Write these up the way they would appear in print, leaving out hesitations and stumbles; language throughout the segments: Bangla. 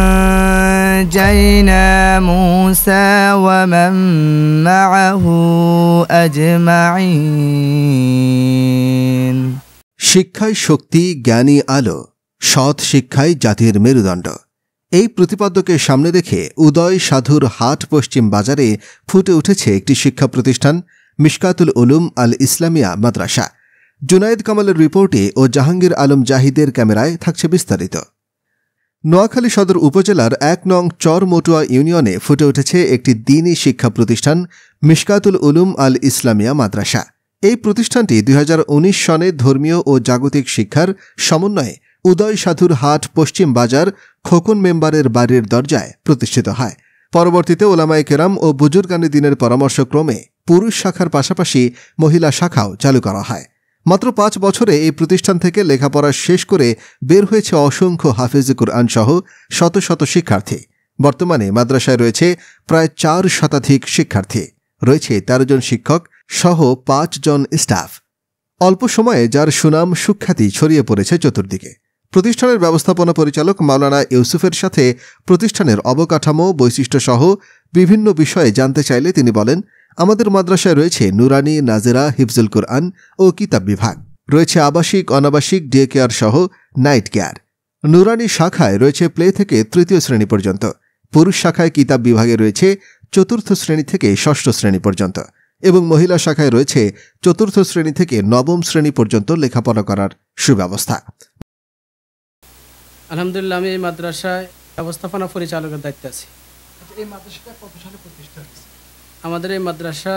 وأنجينا موسى ومن معه أجمعين শিক্ষায় শক্তি, জ্ঞানী আলো, সৎ শিক্ষায় জাতির মেরুদণ্ড। এই প্রতিপাদ্যকে সামনে রেখে উদয় সাধুর হাট পশ্চিম বাজারে ফুটে উঠেছে একটি শিক্ষা প্রতিষ্ঠান, মিশকাতুল উলুম আল ইসলামিয়া মাদ্রাসা। জুনায়েদ কামালের রিপোর্টে ও জাহাঙ্গীর আলম জাহিদের ক্যামেরায় থাকছে বিস্তারিত। নোয়াখালী সদর উপজেলার ১ নং চরমটুয়া ইউনিয়নে ফুটে উঠেছে একটি দ্বীনী শিক্ষা প্রতিষ্ঠান, মিশকাতুল উলুম আল ইসলামিয়া মাদ্রাসা। এই প্রতিষ্ঠানটি ২০১৯ সনে ধর্মীয় ও জাগতিক শিক্ষার সমন্বয়ে উদয় সাধুর হাট পশ্চিম বাজার খোকন মেম্বারের বাড়ির দরজায় প্রতিষ্ঠিত হয়। পরবর্তীতে ওলামায়ে কেরাম ও বুজুর্গানে দিনের পরামর্শক্রমে পুরুষ শাখার পাশাপাশি মহিলা শাখাও চালু করা হয়। মাত্র ৫ বছরে এই প্রতিষ্ঠান থেকে লেখাপড়া শেষ করে বের হয়েছে অসংখ্য হাফেজে কুরআন সহ শত শত শিক্ষার্থী। বর্তমানে মাদ্রাসায় রয়েছে প্রায় ৪ শতাধিক শিক্ষার্থী, রয়েছে ১৩ জন শিক্ষক সহ ৫ জন স্টাফ। অল্প সময়ে যার সুনাম সুখ্যাতি ছড়িয়ে পড়েছে চতুর্দিকে। প্রতিষ্ঠানের ব্যবস্থাপনা পরিচালক মাওলানা ইউসুফের সাথে প্রতিষ্ঠানের অবকাঠামো, বৈশিষ্ট্যসহ বিভিন্ন বিষয়ে জানতে চাইলে তিনি বলেন, আমাদের মাদ্রাসায় রয়েছে নুরানি, নাজেরা, হিফজুল কুরআন ও কিতাব বিভাগ, রয়েছে আবাসিক, অনাবাসিক, ডে কেয়ার সহ নাইট কেয়ার। নুরানি শাখায় রয়েছে প্লে থেকে ৩য় শ্রেণী পর্যন্ত, পুরুষ শাখায় কিতাব বিভাগে রয়েছে ৪র্থ শ্রেণী থেকে ৬ষ্ঠ শ্রেণী পর্যন্ত এবং মহিলা শাখায় রয়েছে ৪র্থ শ্রেণী থেকে ৯ম শ্রেণী পর্যন্ত লেখাপড়া করার সুব্যবস্থা। আলহামদুলিল্লাহ, আমি এই মাদ্রাসায় ব্যবস্থাপনা পরিচালকের দায়িত্বে আছি। এই মাদ্রাসাটা কত সালে প্রতিষ্ঠা হয়েছে? আমাদের এই মাদ্রাসা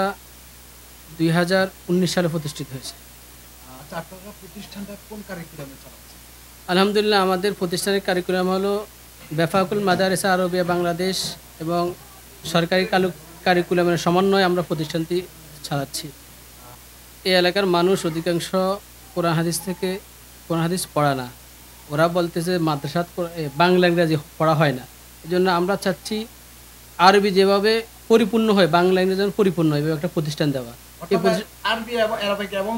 ২০১৯ সালে প্রতিষ্ঠিত হয়েছে। আচ্ছা, আপনারা প্রতিষ্ঠানটা কোন কারিকুলামে চালাচ্ছেন? আলহামদুলিল্লাহ, আমাদের প্রতিষ্ঠানের কারিকুলাম হলো বেফাকুল মাদারিস আরবিয়া বাংলাদেশ এবং সরকারি কারিকুলামের সমন্বয়ে আমরা প্রতিষ্ঠানটি চালাচ্ছি। এই এলাকার মানুষ অধিকাংশ কোরআন হাদিস পড়া না, ওরা বলতেছে মাদ্রাসাত বাংলা ইংরাজি পড়া হয় না। এই জন্য আমরা চাচ্ছি আরবি যেভাবে পরিপূর্ণ হয়, বাংলা ইংরেজি যেন পরিপূর্ণ হয় এভাবে একটা প্রতিষ্ঠান দেওয়া। আরবি এবং আরবিক এবং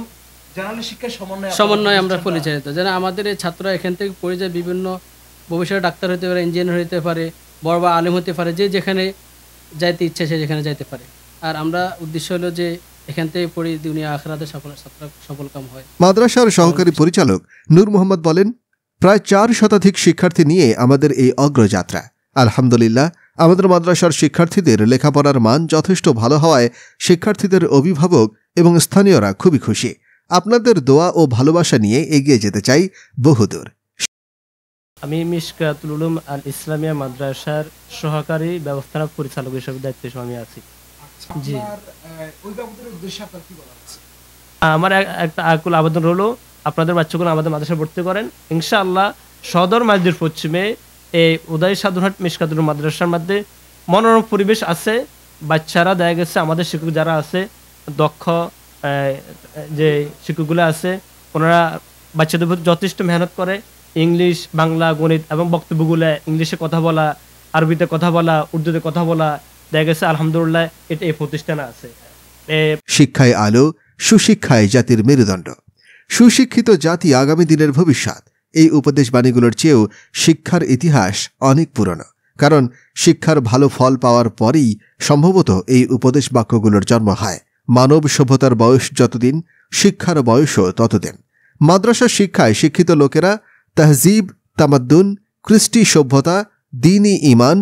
জার্নালি শিক্ষার সমন্বয়ে আমরা পরিচালিত, যেন আমাদের এই ছাত্ররা এখান থেকে পড়ে যায় বিভিন্ন ভবিষ্যতে ডাক্তার হতে পারে, ইঞ্জিনিয়ার হতে পারে, বড় বড় আলেম হতে পারে, যে যেখানে যাইতে ইচ্ছা সে যেখানে যাইতে পারে। আর আমরা উদ্দেশ্য হলো যে এখান থেকে পড়ে দুনিয়া আখিরাতে সফল কাম হয়। মাদ্রাসার সহকারী পরিচালক নূর মোহাম্মদ বলেন, প্রায় ৪ শতাধিক শিক্ষার্থী নিয়ে আমাদের এই অগ্রযাত্রা। আলহামদুলিল্লাহ, আমাদের মাদ্রাসার শিক্ষার্থীদের লেখাপড়ার মান যথেষ্ট ভালো হওয়ায় শিক্ষার্থীদের অভিভাবক এবং স্থানীয়রা খুবই খুশি। আপনাদের দোয়া ও ভালোবাসা নিয়ে এগিয়ে যেতে চাই বহুদূর। আমি মিশকাতুল উলুম আল ইসলামিয়া মাদ্রাসার সহকারী ব্যবস্থাপনা পরিচালক হিসেবে দায়িত্বে আমি আছি। জি, অভিভাবকদের উদ্দেশ্যে আপনার কি বলা আছে? আমার একটা আকুল আবেদন হলো, আপনাদের বাচ্চাগুলো আমাদের মাদ্রাসায় ভর্তি করেন। ইনশাআল্লাহ সদর মসজিদের পশ্চিমে এই উদয় সাধুরহাট মিশকাতুল মাদ্রাসার মধ্যে মনোরম পরিবেশ আছে। বাচ্চারা দেখা গেছে আমাদের শিক্ষক যারা আছে, দক্ষ যে শিক্ষকগুলো আছে, ওনারা বাচ্চাদের প্রতি যথেষ্ট মেহনত করে। ইংলিশ, বাংলা, গণিত এবং বক্তব্যগুলো ইংলিশে কথা বলা, আরবিতে কথা বলা, উর্দুতে কথা বলা, দেখা গেছে আলহামদুলিল্লাহ এটা এই প্রতিষ্ঠানে আছে। শিক্ষায় আলো, সুশিক্ষায় জাতির মেরুদণ্ড। সুশিক্ষিত জাতি আগামী দিনের ভবিষ্যৎ। এই উপদেশ বাণীগুলোর চেয়েও শিক্ষার ইতিহাস অনেক পুরনো, কারণ শিক্ষার ভালো ফল পাওয়ার পরেই সম্ভবত এই উপদেশ বাক্যগুলোর জন্ম হয়। মানব সভ্যতার বয়স যতদিন, শিক্ষার বয়সও ততদিন। মাদ্রাসার শিক্ষায় শিক্ষিত লোকেরা তাহজিব, তামাদ্দুন, কৃষ্টি সভ্যতা, দ্বীনি ঈমান,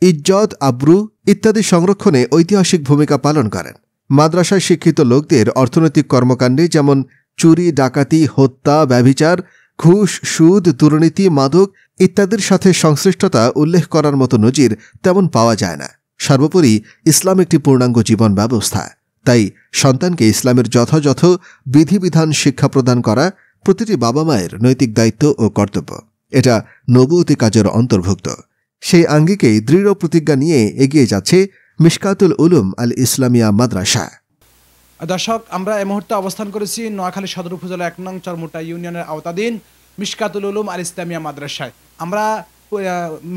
ইজ্জত, আব্রু ইত্যাদি সংরক্ষণে ঐতিহাসিক ভূমিকা পালন করেন। মাদ্রাসায় শিক্ষিত লোকদের অর্থনৈতিক কর্মকাণ্ডে যেমন চুরি, ডাকাতি, হত্যা, ব্যভিচার, ঘুষ, সুদ, দুর্নীতি, মাদক ইত্যাদির সাথে সংশ্লিষ্টতা উল্লেখ করার মতো নজির তেমন পাওয়া যায় না। সর্বোপরি ইসলাম একটি পূর্ণাঙ্গ জীবন ব্যবস্থা। তাই সন্তানকে ইসলামের যথাযথ বিধিবিধান শিক্ষা প্রদান করা প্রতিটি বাবা মায়ের নৈতিক দায়িত্ব ও কর্তব্য। এটা নবুয়তি কাজের অন্তর্ভুক্ত। সেই আঙ্গিকেই দৃঢ় প্রতিজ্ঞা নিয়ে এগিয়ে যাচ্ছে মিশকাতুল উলুম আল ইসলামিয়া মাদ্রাসা। দর্শক, আমরা এই মুহূর্তে অবস্থান করেছি নোয়াখালী সদর উপজেলা ১ নং চরমুটা ইউনিয়নের আওতাধীন মিশকাতুল উলুম আল ইসলামিয়া মাদ্রাসায়। আমরা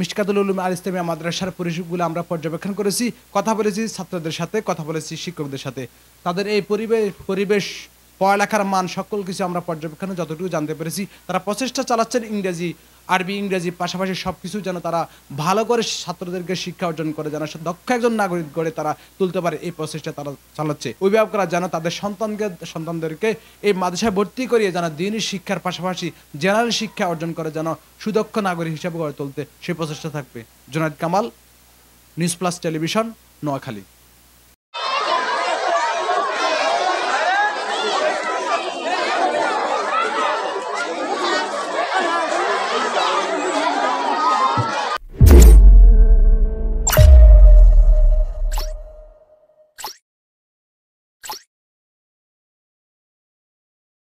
মিশকাতুল উলুম আল ইসলামিয়া মাদ্রাসার পরিবেশগুলো আমরা পর্যবেক্ষণ করেছি, কথা বলেছি ছাত্রদের সাথে, কথা বলেছি শিক্ষকদের সাথে। তাদের এই পরিবেশ, পড়ালেখার মান, সকল কিছু আমরা পর্যবেক্ষণে যতটুকু জানতে পেরেছি। তারা প্রচেষ্টা চালাচ্ছেন ইংরেজি আরবি ইংরেজি পাশাপাশি সব কিছু যেন তারা ভালো করে ছাত্রদেরকে শিক্ষা অর্জন করে, যেন দক্ষ একজন নাগরিক গড়ে তারা তুলতে পারে, এই প্রচেষ্টা তারা চালাচ্ছে। অভিভাবকরা যেন তাদের সন্তানদেরকে এই মাদ্রাসায় ভর্তি করিয়ে যেন দিনী শিক্ষার পাশাপাশি জেনারেল শিক্ষা অর্জন করে যেন সুদক্ষ নাগরিক হিসেবে গড়ে তুলতে সেই প্রচেষ্টা থাকবে। Junaid Kamal, news plus television, Noakhali.